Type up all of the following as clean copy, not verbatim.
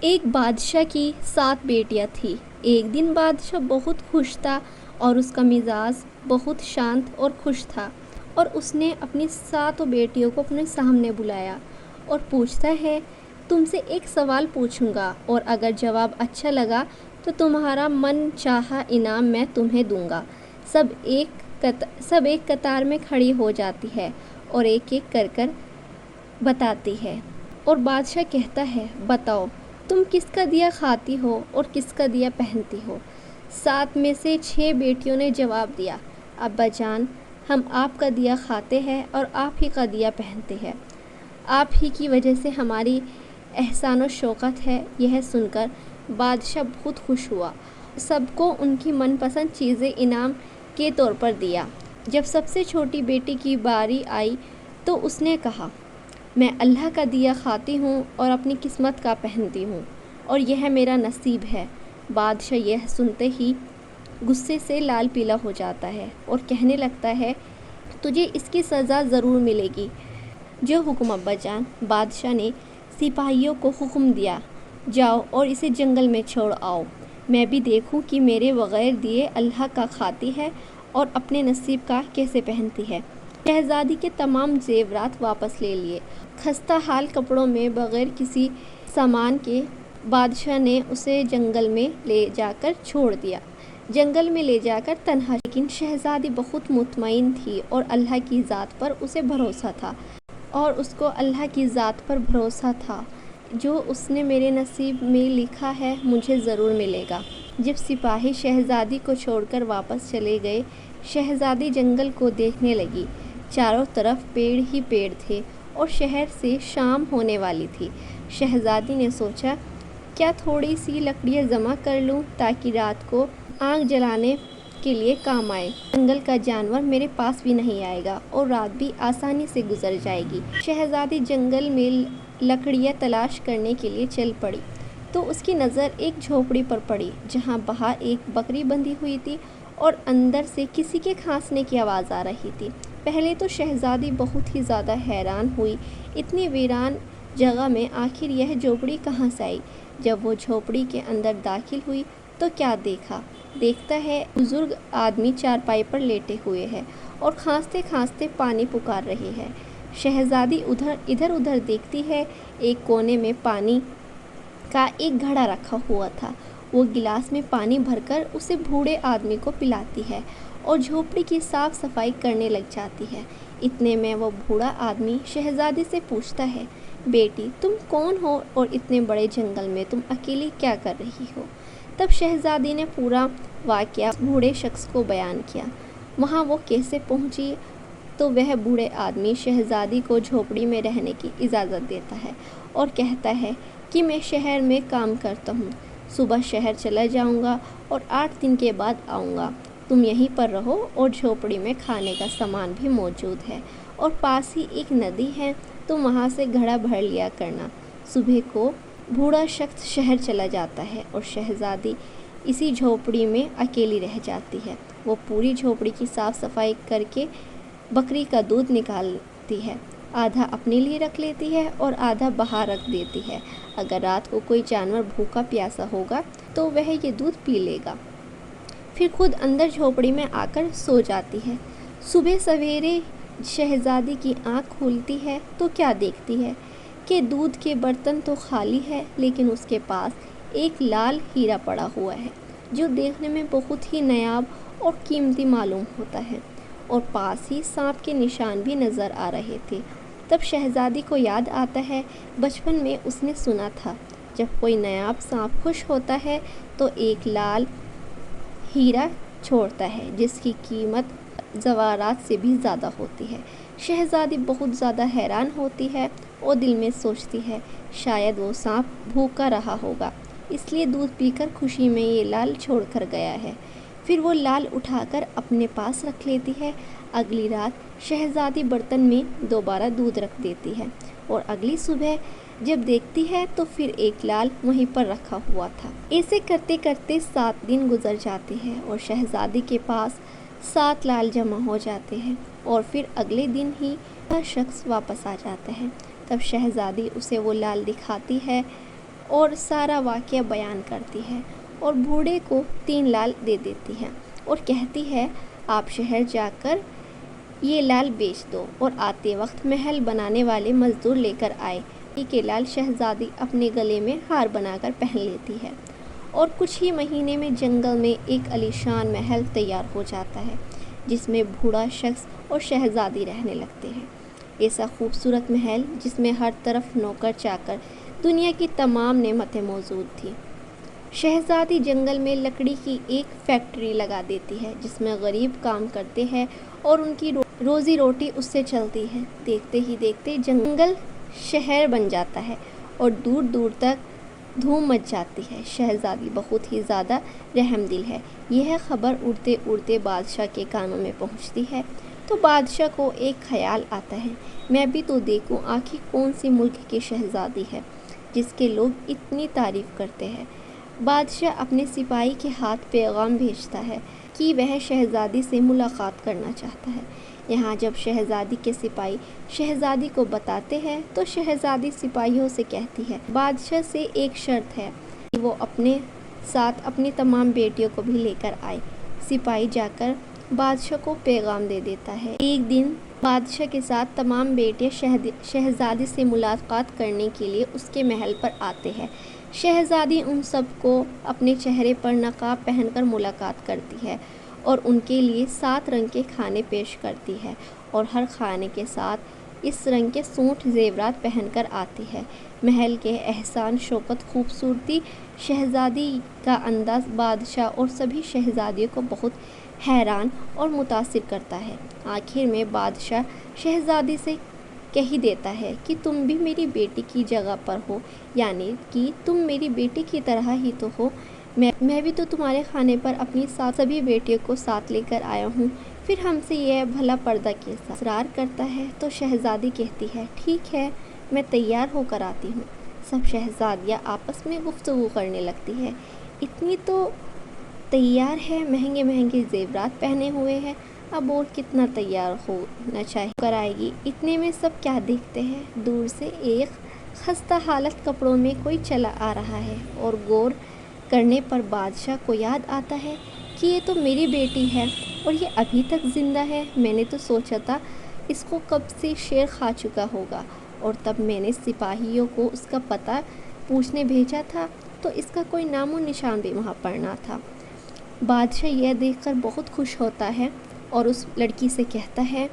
ایک بادشاہ کی 7 بیٹیاں تھیں۔ ایک دن بادشاہ بہت خوش تھا اور اس کا مزاج بہت شانت اور خوش تھا، اور اس نے اپنی 7 بیٹیوں کو اپنے سامنے بلایا اور پوچھتا ہے، تم سے ایک سوال پوچھوں گا اور اگر جواب اچھا لگا تو تمہارا من چاہا انعام میں تمہیں دوں گا۔ سب ایک قطار میں کھڑی ہو جاتی ہے اور ایک ایک کر بتاتی ہے، اور بادشاہ کہتا ہے، بتاؤ تم کس کا دیا کھاتی ہو اور کس کا دیا پہنتی ہو؟ 7 میں سے 6 بیٹیوں نے جواب دیا، ابا جان، ہم آپ کا دیا کھاتے ہیں اور آپ ہی کا دیا پہنتے ہیں، آپ ہی کی وجہ سے ہماری احسان و شوکت ہے۔ یہ سن کر بادشاہ بہت خوش ہوا، سب کو ان کی من پسند چیزیں انعام کے طور پر دیا۔ جب سب سے چھوٹی بیٹی کی باری آئی تو اس نے کہا، میں اللہ کا دیا کھاتی ہوں اور اپنی قسمت کا پہنتی ہوں، اور یہ میرا نصیب ہے۔ بادشاہ یہ سنتے ہی غصے سے لال پیلا ہو جاتا ہے اور کہنے لگتا ہے، تجھے اس کی سزا ضرور ملے گی۔ جو حکم ابا جان۔ بادشاہ نے سپاہیوں کو حکم دیا، جاؤ اور اسے جنگل میں چھوڑ آؤ، میں بھی دیکھوں کہ میرے بغیر دیے اللہ کا کھاتی ہے اور اپنے نصیب کا کیسے پہنتی ہے۔ شہزادی کے تمام زیورات واپس لے لیے، خستہ حال کپڑوں میں بغیر کسی سامان کے بادشاہ نے اسے جنگل میں لے جا کر چھوڑ دیا، جنگل میں لے جا کر تنہا۔ لیکن شہزادی بہت مطمئن تھی اور اللہ کی ذات پر اسے بھروسہ تھا، اور اس کو اللہ کی ذات پر بھروسہ تھا، جو اس نے میرے نصیب میں لکھا ہے مجھے ضرور ملے گا۔ جب سپاہی شہزادی کو چھوڑ کر واپس چلے گئے، شہزادی جنگل کو دیکھنے لگی۔ چاروں طرف پیڑ ہی پیڑ تھے اور شہر سے شام ہونے والی تھی۔ شہزادی نے سوچا، کیا تھوڑی سی لکڑیاں جمع کر لوں تاکہ رات کو آگ جلانے کے لیے کام آئے۔ جنگل کا جانور میرے پاس بھی نہیں آئے گا اور رات بھی آسانی سے گزر جائے گی۔ شہزادی جنگل میں لکڑیاں تلاش کرنے کے لیے چل پڑی تو اس کی نظر ایک جھونپڑی پر پڑی، جہاں باہر ایک بکری بندھی ہوئی تھی اور اندر سے کسی کے کھانسنے کی آواز آ رہی تھی۔ پہلے تو شہزادی بہت ہی زیادہ حیران ہوئی، اتنی ویران جگہ میں آخر یہ جھونپڑی کہاں سے آئی؟ جب وہ جھونپڑی کے اندر داخل ہوئی تو کیا دیکھتا ہے، بزرگ آدمی چارپائی پر لیٹے ہوئے ہے اور کھانستے کھانستے پانی پکار رہے ہیں۔ شہزادی ادھر ادھر دیکھتی ہے، ایک کونے میں پانی کا ایک گھڑا رکھا ہوا تھا، وہ گلاس میں پانی بھر کر اسے بوڑھے آدمی کو پلاتی ہے اور جھونپڑی کی صاف صفائی کرنے لگ جاتی ہے۔ اتنے میں وہ بوڑھا آدمی شہزادی سے پوچھتا ہے، بیٹی تم کون ہو اور اتنے بڑے جنگل میں تم اکیلی کیا کر رہی ہو؟ تب شہزادی نے پورا واقعہ بوڑھے شخص کو بیان کیا۔ وہاں وہ کیسے پہنچی تو وہ بوڑھے آدمی شہزادی کو جھونپڑی میں رہنے کی اجازت دیتا ہے اور کہتا ہے کہ میں شہر میں کام کرتا ہوں، صبح شہر چلا جاؤں گا اور 8 دن کے بعد آؤں گا، تم یہیں پر رہو اور جھونپڑی میں کھانے کا سامان بھی موجود ہے اور پاس ہی ایک ندی ہے، تم وہاں سے گھڑا بھر لیا کرنا۔ صبح کو بوڑھا شخص شہر چلا جاتا ہے اور شہزادی اسی جھونپڑی میں اکیلی رہ جاتی ہے۔ وہ پوری جھونپڑی کی صاف صفائی کر کے بکری کا دودھ نکالتی ہے، آدھا اپنے لیے رکھ لیتی ہے اور آدھا باہر رکھ دیتی ہے، اگر رات کو کوئی جانور بھوکا پیاسا ہوگا تو وہ یہ دودھ پی لے گا، پھر خود اندر جھونپڑی میں آ کر سو جاتی ہے۔ صبح سویرے شہزادی کی آنکھ کھلتی ہے تو کیا دیکھتی ہے کہ دودھ کے برتن تو خالی ہے، لیکن اس کے پاس ایک لال ہیرا پڑا ہوا ہے، جو دیکھنے میں بہت ہی نایاب اور قیمتی معلوم ہوتا ہے، اور پاس ہی سانپ کے نشان بھی نظر آ رہے تھے۔ تب شہزادی کو یاد آتا ہے، بچپن میں اس نے سنا تھا، جب کوئی نایاب سانپ خوش ہوتا ہے تو ایک لال ہیرا چھوڑتا ہے، جس کی قیمت زیورات سے بھی زیادہ ہوتی ہے۔ شہزادی بہت زیادہ حیران ہوتی ہے اور دل میں سوچتی ہے، شاید وہ سانپ بھوکا رہا ہوگا، اس لیے دودھ پی کر خوشی میں یہ لال چھوڑ کر گیا ہے۔ پھر وہ لال اٹھا کر اپنے پاس رکھ لیتی ہے۔ اگلی رات شہزادی برتن میں دوبارہ دودھ رکھ دیتی ہے اور اگلی صبح جب دیکھتی ہے تو پھر ایک لال وہیں پر رکھا ہوا تھا۔ ایسے کرتے کرتے 7 دن گزر جاتے ہیں اور شہزادی کے پاس 7 لال جمع ہو جاتے ہیں، اور پھر اگلے دن ہی وہ شخص واپس آ جاتا ہے۔ تب شہزادی اسے وہ لال دکھاتی ہے اور سارا واقعہ بیان کرتی ہے اور بوڑھے کو 3 لال دے دیتی ہے اور کہتی ہے آپ شہر جا کر یہ لال بیچ دو اور آتے وقت محل بنانے والے مزدور لے کر آئے کہ لال شہزادی اپنے گلے میں ہار بنا کر پہن لیتی ہے اور کچھ ہی مہینے میں جنگل میں ایک عالیشان محل تیار ہو جاتا ہے جس میں بوڑھا شخص اور شہزادی رہنے لگتے ہیں۔ ایسا خوبصورت محل جس میں ہر طرف نوکر چاکر دنیا کی تمام نعمتیں موجود تھیں۔ شہزادی جنگل میں لکڑی کی ایک فیکٹری لگا دیتی ہے جس میں غریب کام کرتے ہیں اور ان کی روزی روٹی اس سے چلتی ہے۔ دیکھتے ہی دیکھتے جنگل شہر بن جاتا ہے اور دور دور تک دھوم مچ جاتی ہے۔ شہزادی بہت ہی زیادہ رحم دل ہے۔ یہ خبر اڑتے اڑتے بادشاہ کے کانوں میں پہنچتی ہے تو بادشاہ کو ایک خیال آتا ہے میں بھی تو دیکھوں آخر کون سی ملک کی شہزادی ہے جس کے لوگ اتنی تعریف کرتے ہیں۔ بادشاہ اپنے سپاہی کے ہاتھ پیغام بھیجتا ہے کہ وہ شہزادی سے ملاقات کرنا چاہتا ہے۔ یہاں جب شہزادی کے سپاہی شہزادی کو بتاتے ہیں تو شہزادی سپاہیوں سے کہتی ہے بادشاہ سے ایک شرط ہے کہ وہ اپنے ساتھ اپنی تمام بیٹیوں کو بھی لے کر آئے۔ سپاہی جا کر بادشاہ کو پیغام دے دیتا ہے۔ ایک دن بادشاہ کے ساتھ تمام بیٹیاں شہزادی سے ملاقات کرنے کے لیے اس کے محل پر آتے ہیں۔ شہزادی ان سب کو اپنے چہرے پر نقاب پہن کر ملاقات کرتی ہے اور ان کے لیے 7 رنگ کے کھانے پیش کرتی ہے اور ہر کھانے کے ساتھ اس رنگ کے سونٹ زیورات پہن کر آتی ہے۔ محل کے احسان شوکت خوبصورتی شہزادی کا انداز بادشاہ اور سبھی شہزادیوں کو بہت حیران اور متاثر کرتا ہے۔ آخر میں بادشاہ شہزادی سے کہہ دیتا ہے کہ تم بھی میری بیٹی کی جگہ پر ہو، یعنی کہ تم میری بیٹی کی طرح ہی تو ہو، میں بھی تو تمہارے کھانے پر اپنی سبھی بیٹیوں کو ساتھ لے کر آیا ہوں، پھر ہم سے یہ بھلا پردہ کیسا؟ اصرار کرتا ہے تو شہزادی کہتی ہے ٹھیک ہے میں تیار ہو کر آتی ہوں۔ سب شہزادیاں آپس میں گفتگو کرنے لگتی ہے اتنی تو تیار ہے، مہنگے مہنگے زیورات پہنے ہوئے ہیں، اب اور کتنا تیار ہونا چاہیے کر آئے گی۔ اتنے میں سب کیا دیکھتے ہیں دور سے ایک خستہ حالت کپڑوں میں کوئی چلا آ رہا ہے اور غور کرنے پر بادشاہ کو یاد آتا ہے کہ یہ تو میری بیٹی ہے اور یہ ابھی تک زندہ ہے۔ میں نے تو سوچا تھا اس کو کب سے شیر کھا چکا ہوگا اور تب میں نے سپاہیوں کو اس کا پتہ پوچھنے بھیجا تھا تو اس کا کوئی نام و نشان بھی وہاں پر نہ تھا۔ بادشاہ یہ دیکھ کر بہت خوش ہوتا ہے اور اس لڑکی سے کہتا ہے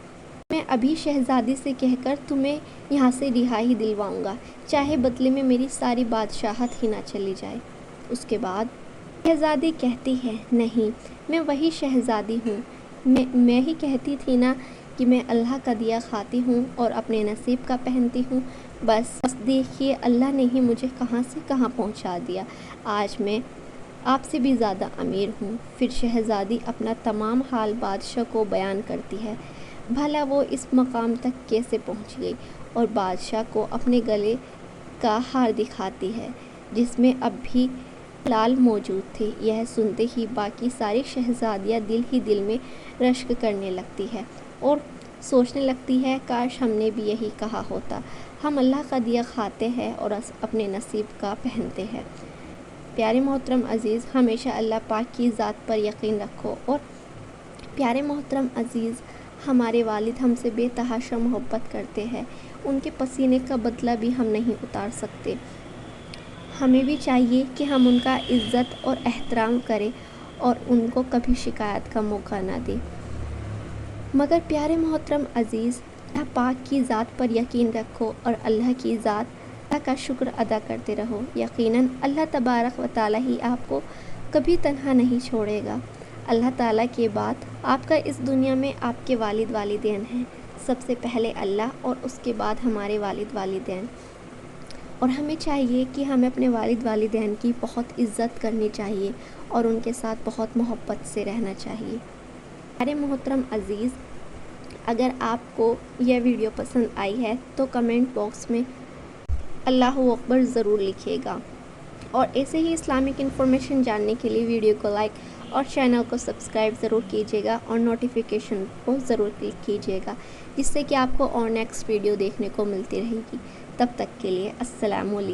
میں ابھی شہزادی سے کہہ کر تمہیں یہاں سے رہائی دلواؤں گا، چاہے بدلے میں میری ساری بادشاہت ہی نہ چلی جائے۔ اس کے بعد شہزادی کہتی ہے نہیں میں وہی شہزادی ہوں، میں ہی کہتی تھی نا کہ میں اللہ کا دیا کھاتی ہوں اور اپنے نصیب کا پہنتی ہوں، بس دیکھیے اللہ نے ہی مجھے کہاں سے کہاں پہنچا دیا، آج میں آپ سے بھی زیادہ امیر ہوں۔ پھر شہزادی اپنا تمام حال بادشاہ کو بیان کرتی ہے، بھلا وہ اس مقام تک کیسے پہنچ گئی، اور بادشاہ کو اپنے گلے کا ہار دکھاتی ہے جس میں اب بھی لال موجود تھے۔ یہ سنتے ہی باقی ساری شہزادیاں دل ہی دل میں رشک کرنے لگتی ہے اور سوچنے لگتی ہے کاش ہم نے بھی یہی کہا ہوتا، ہم اللہ کا دیا کھاتے ہیں اور اپنے نصیب کا پہنتے ہیں۔ پیارے محترم عزیز، ہمیشہ اللہ پاک کی ذات پر یقین رکھو اور پیارے محترم عزیز، ہمارے والد ہم سے بے تحاشا محبت کرتے ہیں، ان کے پسینے کا بدلہ بھی ہم نہیں اتار سکتے، ہمیں بھی چاہیے کہ ہم ان کا عزت اور احترام کریں اور ان کو کبھی شکایت کا موقع نہ دیں۔ مگر پیارے محترم عزیز، اللہ پاک کی ذات پر یقین رکھو اور اللہ کی ذات کا شکر ادا کرتے رہو، یقیناً اللہ تبارک و تعالیٰ ہی آپ کو کبھی تنہا نہیں چھوڑے گا۔ اللہ تعالیٰ کے بعد آپ کا اس دنیا میں آپ کے والد والدین ہیں، سب سے پہلے اللہ اور اس کے بعد ہمارے والد والدین، اور ہمیں چاہیے کہ ہمیں اپنے والد والدین کی بہت عزت کرنی چاہیے اور ان کے ساتھ بہت محبت سے رہنا چاہیے۔ پیارے محترم عزیز، اگر آپ کو یہ ویڈیو پسند آئی ہے تو کمنٹ باکس میں اللہ اکبر ضرور لکھیے گا، اور ایسے ہی اسلامک انفارمیشن جاننے کے لیے ویڈیو کو لائک اور چینل کو سبسکرائب ضرور کیجیے گا اور نوٹیفیکیشن کو ضرور کلک کیجیے گا، جس سے کہ آپ کو اور نیکسٹ ویڈیو دیکھنے کو ملتی رہے گی۔ تب تک کے لیے السلام علیکم۔